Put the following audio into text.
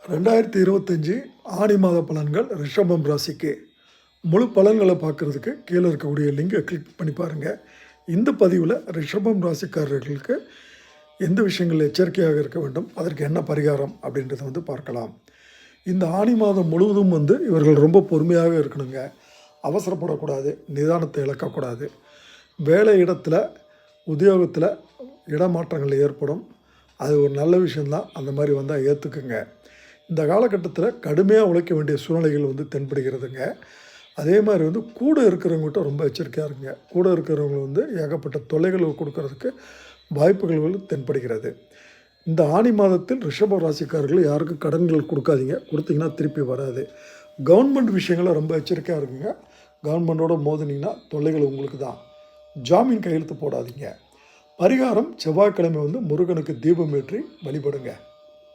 2025 ஆடி மாத பலன்கள் ரிஷபம் ராசிக்கு. முழு பலன்களை பார்க்குறதுக்கு கீழே இருக்கக்கூடிய லிங்கை கிளிக் பண்ணி பாருங்கள். இந்த பதிவில் ரிஷபம் ராசிக்காரர்களுக்கு எந்த விஷயங்கள் எச்சரிக்கையாக இருக்க வேண்டும், அதற்கு என்ன பரிகாரம் அப்படின்றத பார்க்கலாம். இந்த ஆடி மாதம் முழுவதும் இவர்கள் ரொம்ப பொறுமையாக இருக்கணுங்க. அவசரப்படக்கூடாது, நிதானத்தை இழக்கக்கூடாது. வேலை இடத்துல உத்தியோகத்தில் இடமாற்றங்கள் ஏற்படும். அது ஒரு நல்ல விஷயந்தான். அந்த மாதிரி வந்தால் ஏற்றுக்குங்க. இந்த காலகட்டத்தில் கடுமையாக உழைக்க வேண்டிய சூழ்நிலைகள் தென்படுகிறதுங்க. அதே மாதிரி கூட இருக்கிறவங்ககிட்ட ரொம்ப எச்சரிக்கையாக இருங்க. கூட இருக்கிறவங்க ஏகப்பட்ட தொல்லைகள் கொடுக்கறதுக்கு வாய்ப்புகள் தென்படுகிறது. இந்த ஆனி மாதத்தில் ரிஷப ராசிக்காரர்கள் யாருக்கும் கடன்கள் கொடுக்காதீங்க. கொடுத்தீங்கன்னா திருப்பி வராது. கவர்மெண்ட் விஷயங்களை ரொம்ப எச்சரிக்கையாக இருக்குங்க. கவர்மெண்ட்டோட மோதினீங்கன்னா தொல்லைகள் உங்களுக்கு தான். ஜாமீன் கையெழுத்து போடாதீங்க. பரிகாரம் செவ்வாய்க்கிழமை முருகனுக்கு தீபம் ஏற்றி வழிபடுங்க.